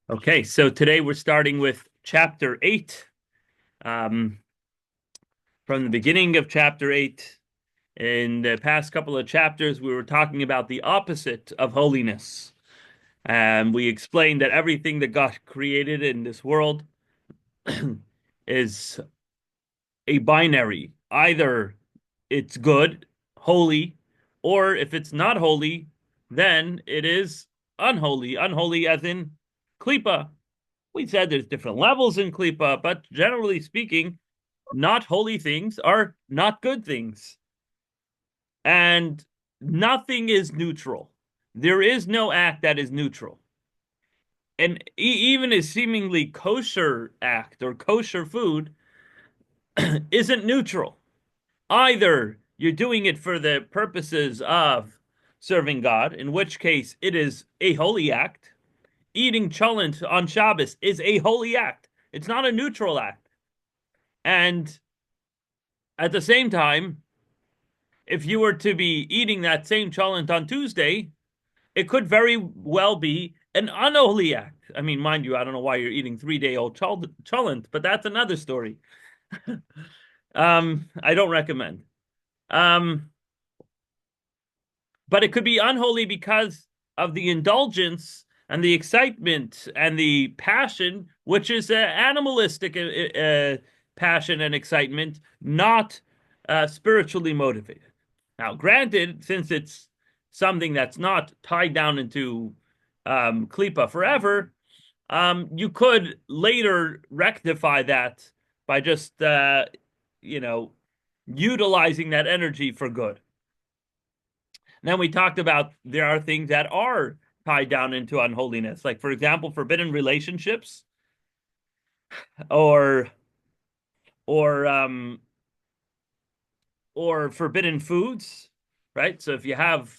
Okay, so today we're starting with chapter 8. Um, from the beginning of chapter 8, in the past couple of chapters, we were talking about the opposite of holiness. We explained that everything that God created in this world is a binary. Either it's good, holy, or if it's not holy, then it is unholy. Unholy as in klipa. We said there's different levels in klipa, but generally speaking, not holy things are not good things. And nothing is neutral. There is no act that is neutral. And even a seemingly kosher act or kosher food isn't neutral. Either you're doing it for the purposes of serving God, in which case it is a holy act. Eating cholent on Shabbos is a holy act. It's not a neutral act. And at the same time, if you were to be eating that same cholent on Tuesday, it could very well be an unholy act. I mean, mind you, I don't know why you're eating 3-day-old cholent, but that's another story. I don't recommend. Um, but it could be unholy because of the indulgence and the excitement and the passion, which is animalistic passion and excitement, not spiritually motivated. Now, granted, since it's something that's not tied down into klipa forever, you could later rectify that by just, you know, utilizing that energy for good. Then we talked about there are things that are tied down into unholiness, like, for example, forbidden relationships or or um or forbidden foods, right? So if you have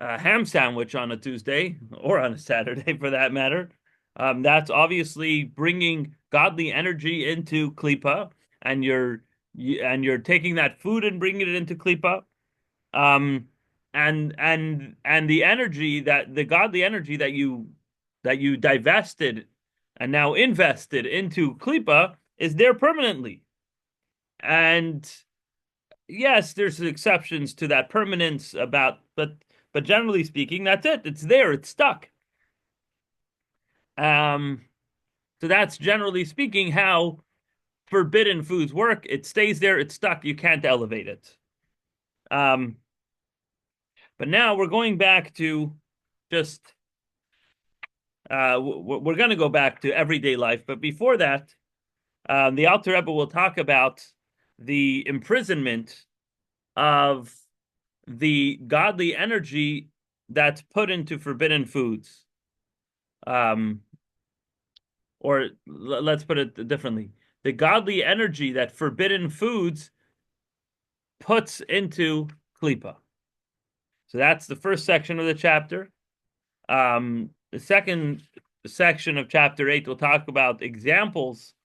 a ham sandwich on a Tuesday or on a Saturday for that matter, that's obviously bringing godly energy into klipa, and you're taking that food and bringing it into klipa. um and the energy, that the godly energy that you divested and now invested into klipa is there permanently. And yes, there's exceptions to that permanence, but generally speaking, that's it. It's there, it's stuck. um so that's generally speaking how forbidden foods work. It stays there, it's stuck, you can't elevate it. But now we're going back to just we're going to go back to everyday life. But before that, the Alter Rebbe will talk about the imprisonment of the godly energy that's put into forbidden foods. Um, or let's put it differently. The godly energy that forbidden foods puts into klipa. So that's the first section of the chapter. The second section of chapter 8 will talk about examples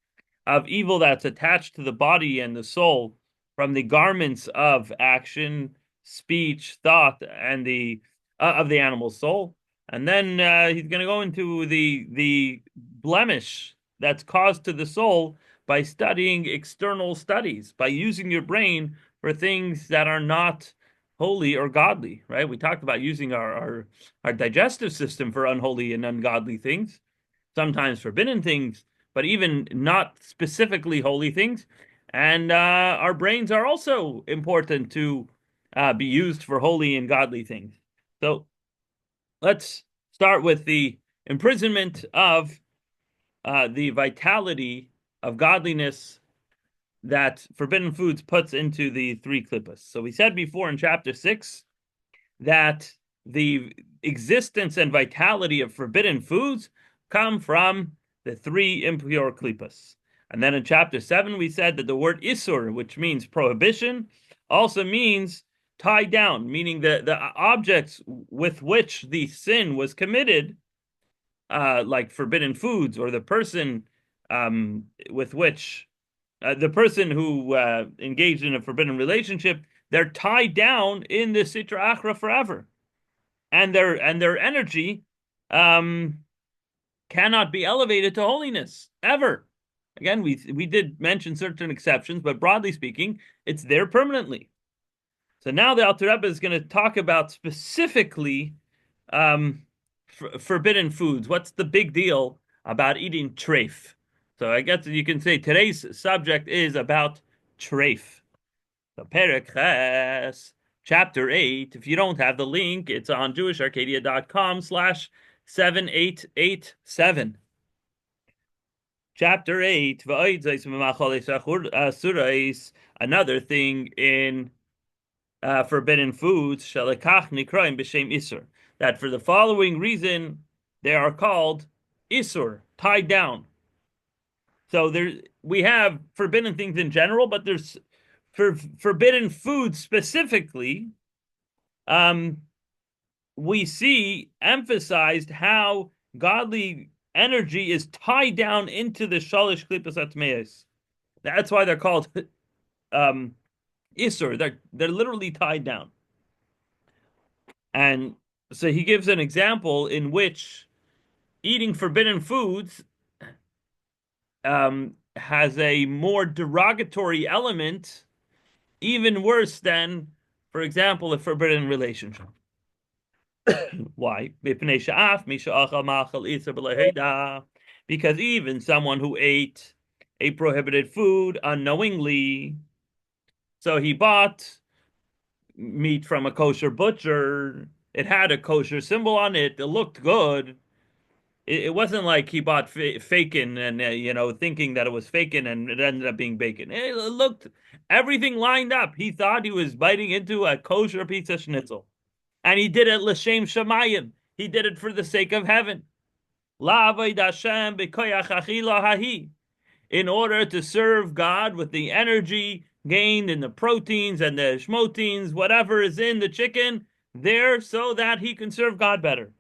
of evil that's attached to the body and the soul from the garments of action, speech, thought, and the of the animal soul. And then he's going to go into the blemish that's caused to the soul by studying external studies, by using your brain for things that are not holy or godly, right? We talked about using our digestive system for unholy and ungodly things, sometimes forbidden things, but even not specifically holy things. And our brains are also important to be used for holy and godly things. So let's start with the imprisonment of the vitality of godliness that forbidden foods puts into the three klippas. So we said before in chapter 6 that the existence and vitality of forbidden foods come from the three impure klippas. And then in chapter 7, we said that the word isur, which means prohibition, also means tied down, meaning the objects with which the sin was committed, like forbidden foods, or the person with which the person who engaged in a forbidden relationship, they're tied down in the Sitra Achra forever. And their energy, um, cannot be elevated to holiness ever. Again, we did mention certain exceptions, but broadly speaking, it's there permanently. So now the Alter Rebbe is going to talk about specifically forbidden foods. What's the big deal about eating treif? So I guess you can say today's subject is about treif. So Perek Ches, Chapter 8. If you don't have the link, it's on jewisharcadia.com/7887. Chapter 8. Another thing in forbidden foods, shalekach nikraim b'shem isur, that for the following reason they are called isur, tied down. So we have forbidden things in general, but there's forbidden foods specifically. We see emphasized how godly energy is tied down into the shalish klipas atmeis. That's why they're called isur. They're literally tied down. And so he gives an example in which eating forbidden foods has a more derogatory element, even worse than, for example, a forbidden relationship. Why? Because even someone who ate a prohibited food unknowingly, so he bought meat from a kosher butcher, it had a kosher symbol on it, it looked good. It wasn't like he bought bacon and thinking that it was bacon and it ended up being bacon. It looked, everything lined up. He thought he was biting into a kosher pizza schnitzel. And he did it l'shem shamayim. He did it for the sake of heaven. In order to serve God with the energy gained in the proteins and the schmoteins, whatever is in the chicken, there so that he can serve God better.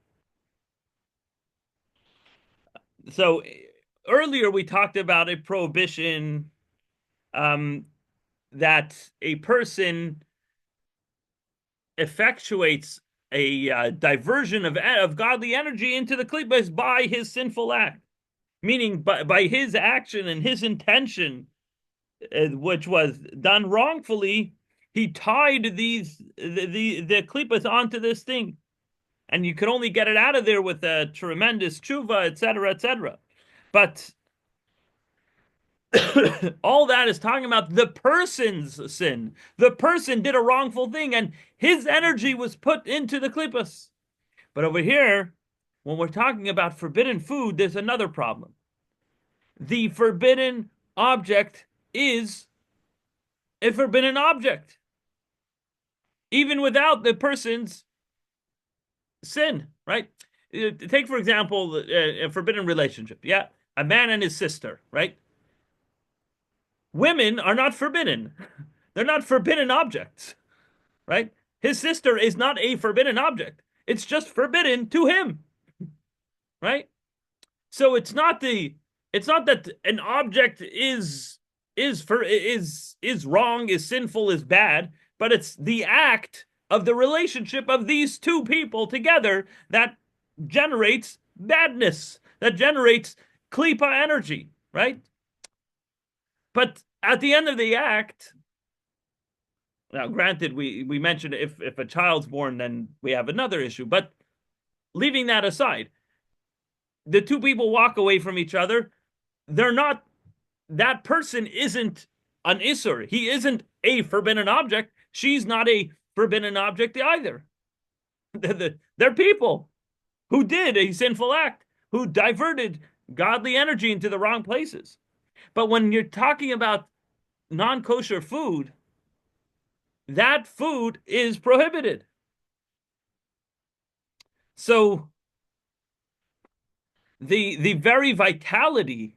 So earlier we talked about a prohibition that a person effectuates a diversion of godly energy into the klipas by his sinful act, meaning by his action and his intention, which was done wrongfully, he tied the klipas onto this thing, and you could only get it out of there with a tremendous tshuva, etc., etc. But all that is talking about the person's sin. The person did a wrongful thing, and his energy was put into the klipas. But over here, when we're talking about forbidden food, there's another problem. The forbidden object is a forbidden object, even without the person's sin, right? Take, for example, a forbidden relationship. Yeah, a man and his sister, right? Women are not forbidden. They're not forbidden objects, right? His sister is not a forbidden object. It's just forbidden to him, right? So it's not that an object is wrong, is sinful, is bad, but it's the act of the relationship of these two people together that generates badness, that generates klipa energy, right? But at the end of the act, now granted, we mentioned if a child's born, then we have another issue. But leaving that aside, the two people walk away from each other. They're not, that person isn't an isur. He isn't a forbidden object. She's not a forbidden object either. They're people who did a sinful act, who diverted godly energy into the wrong places. But when you're talking about non-kosher food, that food is prohibited. So the very vitality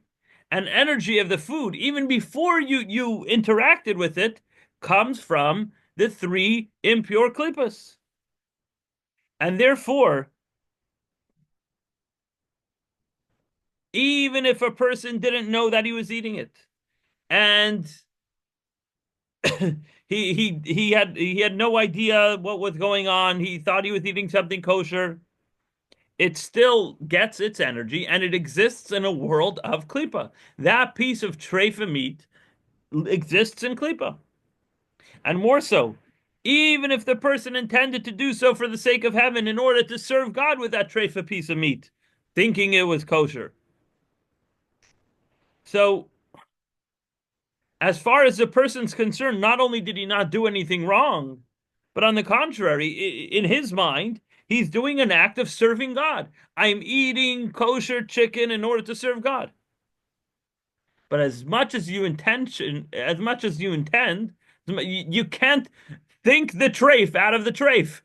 and energy of the food, even before you interacted with it, comes from the three impure klipas. And therefore, even if a person didn't know that he was eating it, and he had no idea what was going on, he thought he was eating something kosher, it still gets its energy and it exists in a world of klipa. That piece of treifa meat exists in klipa. And more so, even if the person intended to do so for the sake of heaven in order to serve God with that treifa piece of meat, thinking it was kosher. So, as far as the person's concerned, not only did he not do anything wrong, but on the contrary, in his mind, he's doing an act of serving God. I'm eating kosher chicken in order to serve God. But as much as you intend, you can't think the treif out of the treif.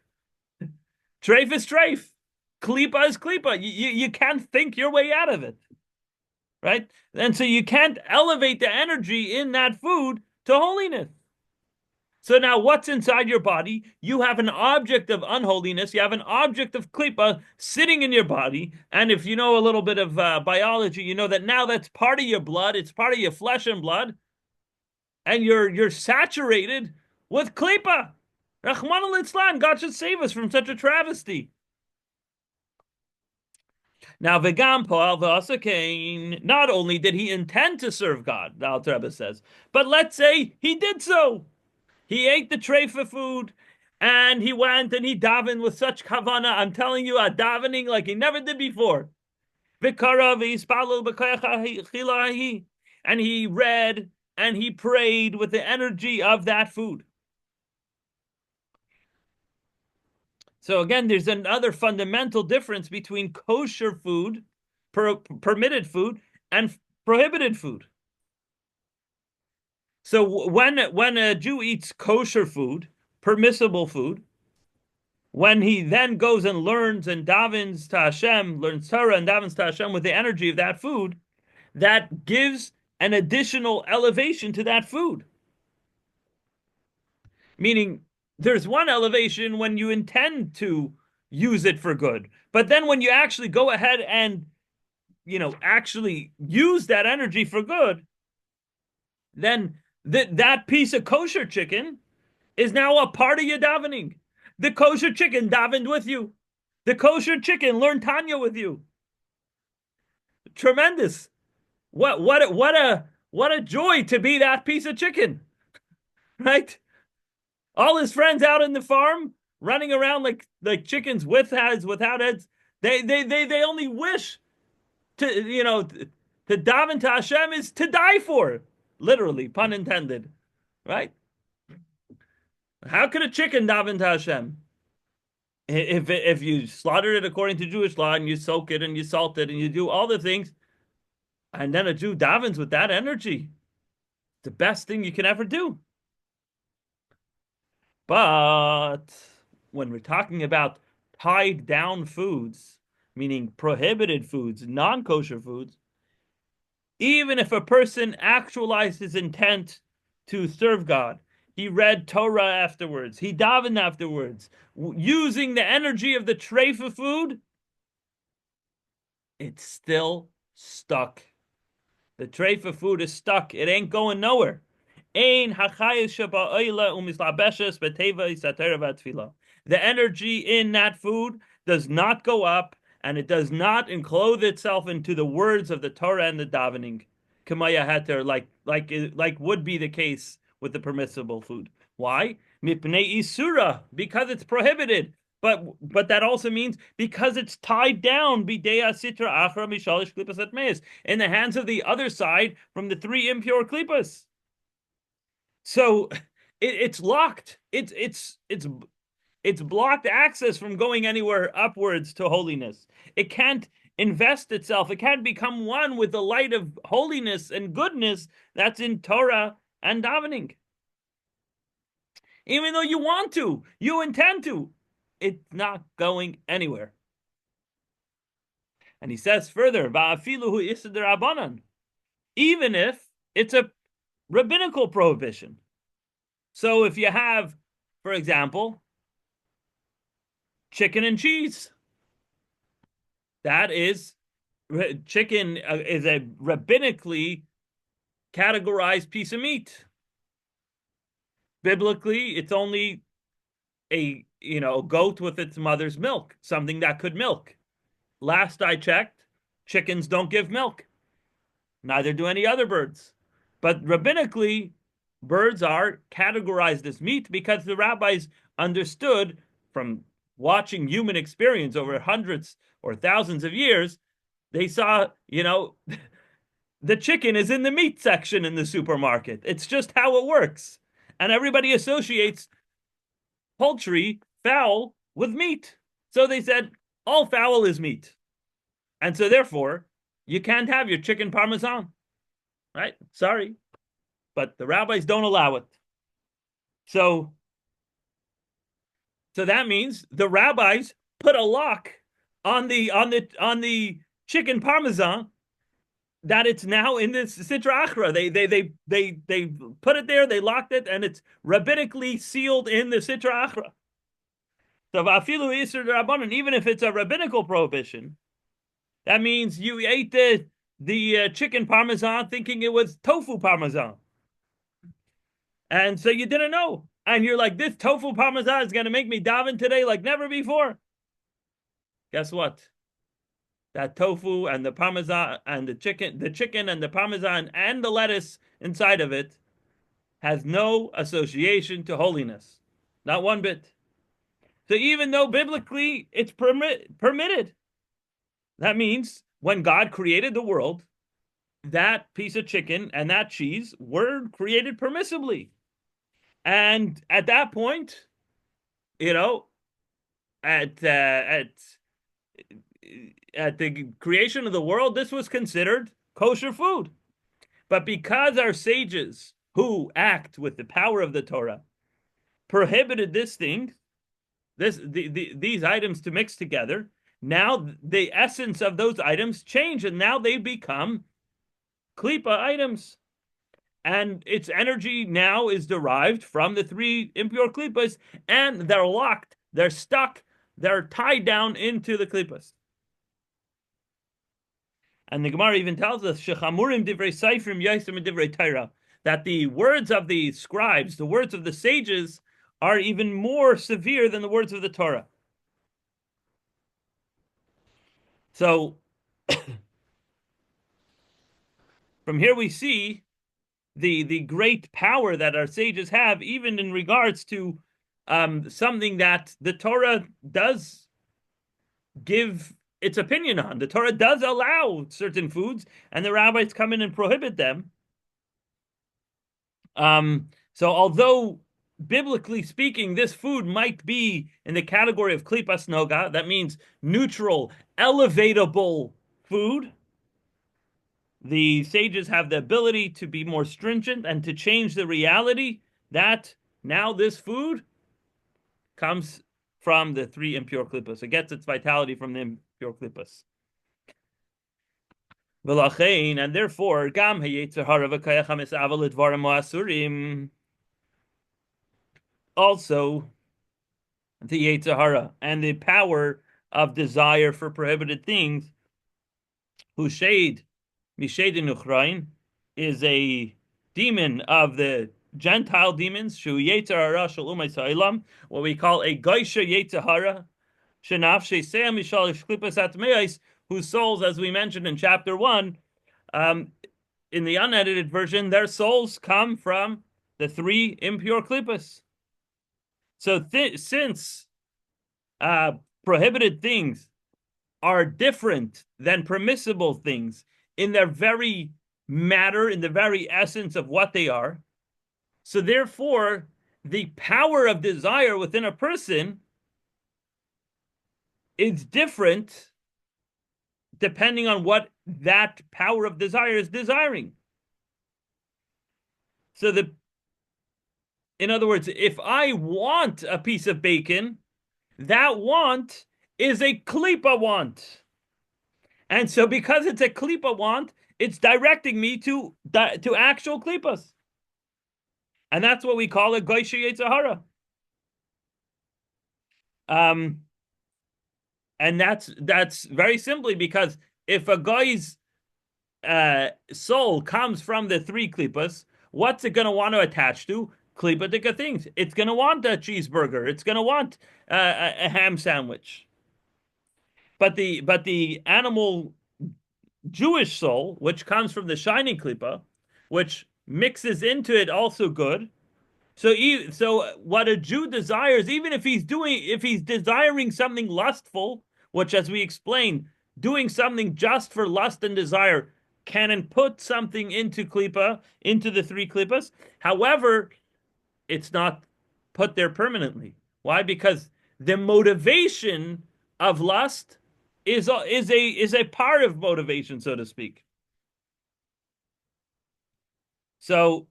Treif is treif. Klipa is klipa. You can't think your way out of it, right? And so you can't elevate the energy in that food to holiness. So now what's inside your body? You have an object of unholiness. You have an object of klipa sitting in your body. And if you know a little bit of biology, you know that now that's part of your blood. It's part of your flesh and blood. And you're saturated with klipa. Rahman al-Islam, God should save us from such a travesty. Now, Vegam Poal V'Asakain, not only did he intend to serve God, the Alter Rebbe says, but let's say he did so. He ate the treifa food, and he went and he davened with such kavana. I'm telling you, a davening like he never did before. And he read and he prayed with the energy of that food. So again, there's another fundamental difference between kosher food, permitted food, and prohibited food. So when a Jew eats kosher food, permissible food, when he then goes and learns and davens to Hashem, learns Torah and davens to Hashem with the energy of that food, that gives an additional elevation to that food. Meaning, there's one elevation when you intend to use it for good, but then when you actually go ahead and actually use that energy for good, then that piece of kosher chicken is now a part of your davening. The kosher chicken davened with you. The kosher chicken learned Tanya with you. Tremendous. What a joy to be that piece of chicken. Right? All his friends out in the farm running around like chickens with heads, without heads. They only wish to daven to Hashem is to die for. Literally, pun intended. Right? How could a chicken daven to Hashem? If you slaughter it according to Jewish law and you soak it and you salt it and you do all the things, and then a Jew davens with that energy, the best thing you can ever do. But when we're talking about tied down foods, meaning prohibited foods, non-kosher foods, even if a person actualized his intent to serve God, he read Torah afterwards, he davened afterwards, using the energy of the treifa food, it's still stuck. The treifa food is stuck. It ain't going nowhere. The energy in that food does not go up, and it does not enclose itself into the words of the Torah and the davening, like would be the case with the permissible food. Why? Mipnei isura, because it's prohibited. But that also means because it's tied down in the hands of the other side from the three impure klipas. So it's locked. It's blocked access from going anywhere upwards to holiness. It can't invest itself. It can't become one with the light of holiness and goodness that's in Torah and davening. Even though you want to, you intend to, it's not going anywhere. And he says further, even if it's a rabbinical prohibition. So if you have, for example, chicken and cheese, that is, chicken is a rabbinically categorized piece of meat. Biblically, it's only a goat with its mother's milk, something that could milk. last I checked, chickens don't give milk. Neither do any other birds. But rabbinically, birds are categorized as meat because the rabbis understood from watching human experience over hundreds or thousands of years, they saw, the chicken is in the meat section in the supermarket. It's just how it works. And everybody associates poultry, fowl, with meat. So they said, all fowl is meat. And so therefore, you can't have your chicken parmesan. Right? Sorry. But the rabbis don't allow it. So that means the rabbis put a lock on the chicken parmesan that it's now in this Sitra Achra. They put it there, they locked it, and it's rabbinically sealed in the Sitra Achra. So Vafilu Isur Rabbanan, even if it's a rabbinical prohibition, that means you ate the chicken parmesan thinking it was tofu parmesan. And so you didn't know. And you're like, this tofu parmesan is going to make me daven today like never before. Guess what? That tofu and the parmesan and the chicken and the parmesan and the lettuce inside of it has no association to holiness. Not one bit. So even though biblically it's permitted, that means when God created the world, that piece of chicken and that cheese were created permissibly. And at that point, at the creation of the world, this was considered kosher food. But because our sages who act with the power of the Torah prohibited these items to mix together, now the essence of those items change, and now they become klipa items. And its energy now is derived from the three impure klipas, and they're locked, they're stuck, they're tied down into the klipas. And the Gemara even tells us, "Shechamurim divrei seifrim yaisim divrei Torah," that the words of the scribes, the words of the sages, are even more severe than the words of the Torah. So, from here we see the great power that our sages have, even in regards to something that the Torah does give its opinion on. The Torah does allow certain foods, and the rabbis come in and prohibit them. So although biblically speaking, this food might be in the category of klipas noga, that means neutral, elevatable food, the sages have the ability to be more stringent and to change the reality that now this food comes from the three impure klippas. It gets its vitality from the impure klippas. And therefore, gam also the Yetzer Hara and the power of desire for prohibited things, who shade Mishedin Uchrain, is a demon of the Gentile demons, Shu Yetzer Hara Shel Umay Sa'ilam, what we call a Geisha Yetzer Hara, Shenaf Sheisea Mishal Shklipas Atmeis, whose souls, as we mentioned in chapter 1, in the unedited version, their souls come from the three impure klippas. So since prohibited things are different than permissible things in their very matter, in the very essence of what they are, so therefore the power of desire within a person is different depending on what that power of desire is desiring. So in other words, if I want a piece of bacon, that want is a klipa want. And so because it's a klipa want, it's directing me to actual klipas. And that's what we call a Geisha Yetzer Hara. And that's very simply because if a guy's soul comes from the three klipas, what's it going to want to attach to? Klipatika things. It's going to want a cheeseburger. It's going to want a ham sandwich. but the animal Jewish soul, which comes from the shining klipa, which mixes into it also good. So what a Jew desires, even if he's desiring something lustful, which as we explained, doing something just for lust and desire can put something into klipa, into the three klipas. However, it's not put there permanently. Why? Because the motivation of lust is a part of motivation, so to speak. So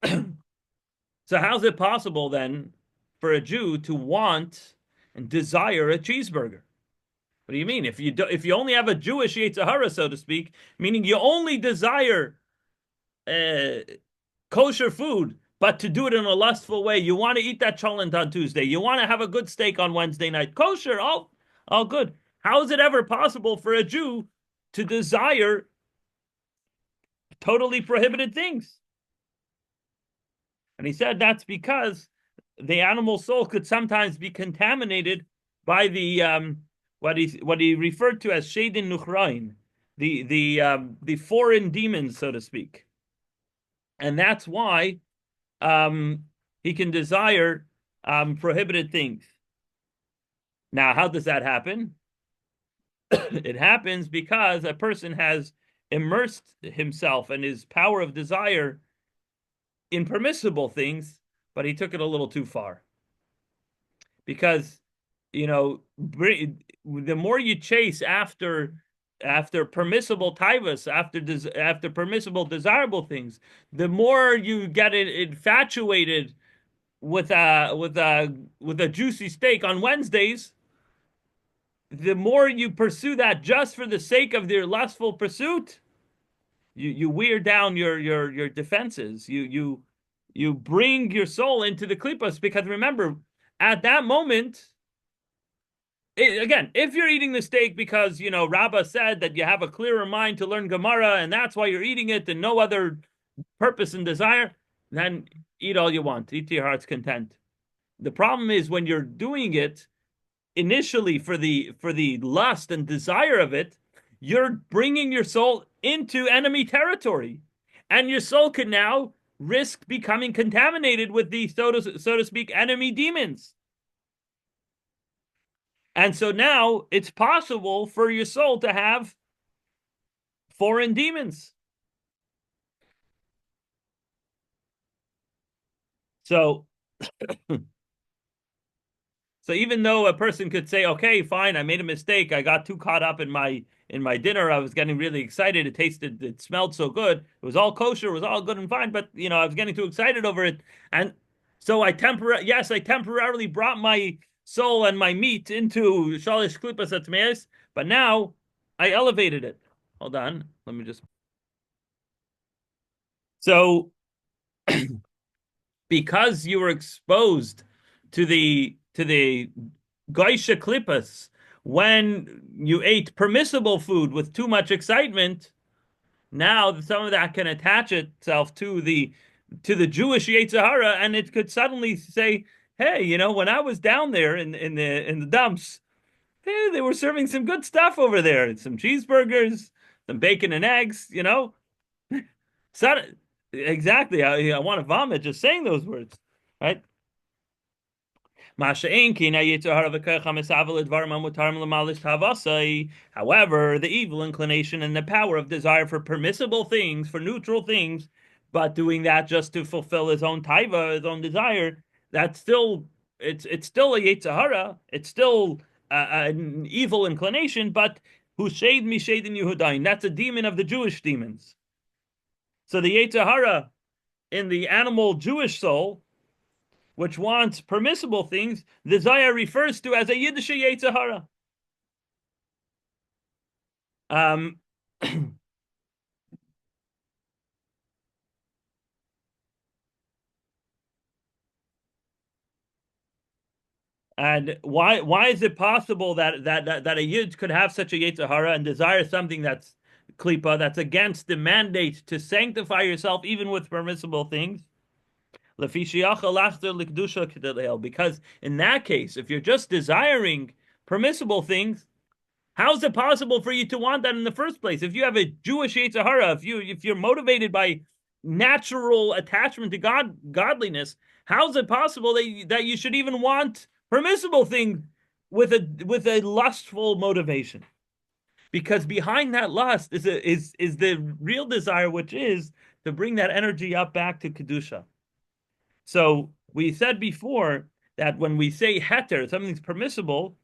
so how's it possible then for a Jew to want and desire a cheeseburger? What do you mean? If you only have a Jewish Yetzer Hara, so to speak, meaning you only desire uh, kosher food, but to do it in a lustful way, you want to eat that cholent on Tuesday, you want to have a good steak on Wednesday night, kosher, all good. How is it ever possible for a Jew to desire totally prohibited things? And he said that's because the animal soul could sometimes be contaminated by the what he referred to as shadin nuchrain, the foreign demons, so to speak, and that's why he can desire prohibited things. Now, how does that happen? It happens because a person has immersed himself and his power of desire in permissible things, but he took it a little too far. Because, the more you chase after permissible taivas, after permissible desirable things, the more you get infatuated with a juicy steak on Wednesdays. The more you pursue that just for the sake of their lustful pursuit, you wear down your defenses. You bring your soul into the klippas, because remember, at that moment, again, if you're eating the steak because Rabbah said that you have a clearer mind to learn Gemara and that's why you're eating it and no other purpose and desire, then eat all you want, eat to your heart's content. The problem is when you're doing it initially for the lust and desire of it, you're bringing your soul into enemy territory, and your soul can now risk becoming contaminated with the so to speak enemy demons. And so now it's possible for your soul to have foreign demons. So So even though a person could say, okay, fine, I made a mistake. I got too caught up in my dinner. I was getting really excited. It smelled so good. It was all kosher. It was all good and fine. But I was getting too excited over it. And so I temporarily brought my soul and my meat into shalish klipas atmeis, but now I elevated it. Hold on. Let me just. So because you were exposed to the Goisha Klippas, when you ate permissible food with too much excitement, now some of that can attach itself to the Jewish Yetzer Hara, and it could suddenly say, "Hey, when I was down there in the dumps, hey, they were serving some good stuff over there, some cheeseburgers, some bacon and eggs, So, exactly, I want to vomit just saying those words, right? However, the evil inclination and the power of desire for permissible things, for neutral things, but doing that just to fulfill his own taiva, his own desire, that's still it's still a Yetzer Hara, it's still an evil inclination, but who shade me shadin Yehudain, that's a demon of the Jewish demons. So the Yetzer Hara in the animal Jewish soul, which wants permissible things, the Zayar refers to as a Yiddish Yetzer Hara. And why is it possible that a Yid could have such a Yetzer Hara and desire something that's klipa, that's against the mandate to sanctify yourself even with permissible things? Because in that case, if you're just desiring permissible things, How is it possible for you to want that in the first place? If you have a Jewish Yetzer Hara, if you're motivated by natural attachment to godliness, how is it possible that you should even want permissible thing with a lustful motivation? Because behind that lust is the real desire, which is to bring that energy up back to kedusha. So we said before that when we say heter, something's permissible,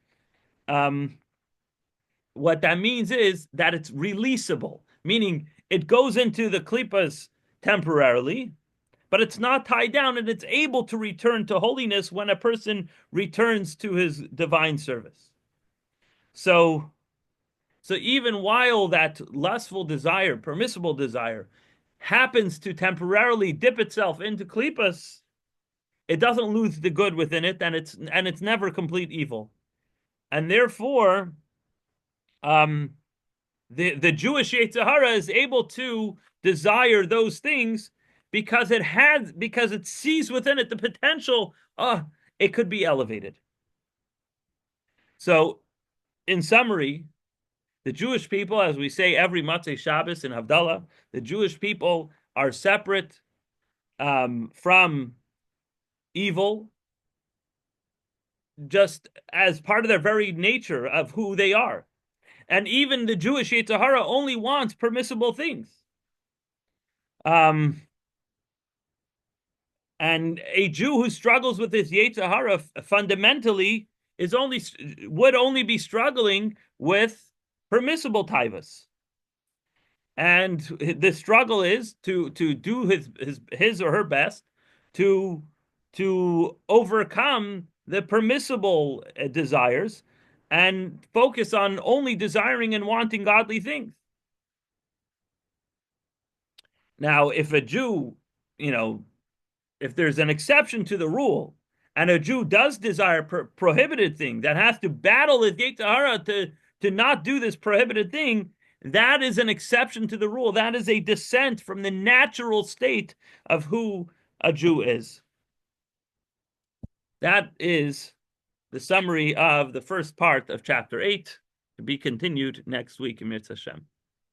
what that means is that it's releasable, meaning it goes into the klippas temporarily, but it's not tied down and it's able to return to holiness when a person returns to his divine service. So even while that lustful desire, permissible desire, happens to temporarily dip itself into klippas, it doesn't lose the good within it, and it's never complete evil. And therefore, the Jewish Yetzer Hara is able to desire those things because it sees within it the potential, it could be elevated. So, in summary, the Jewish people, as we say every Matzei Shabbos in Havdalah, the Jewish people are separate from evil, just as part of their very nature of who they are. And even the Jewish Yetzer Hara only wants permissible things. And a Jew who struggles with his Yetzer Hara fundamentally would only be struggling with permissible taivas. And the struggle is to do his or her best to overcome the permissible desires and focus on only desiring and wanting godly things. Now, if a Jew, if there's an exception to the rule, and a Jew does desire prohibited thing that has to battle his Yetzer Hara to not do this prohibited thing, that is an exception to the rule. That is a descent from the natural state of who a Jew is. That is the summary of the first part of chapter 8, to be continued next week in Mitzvah Hashem.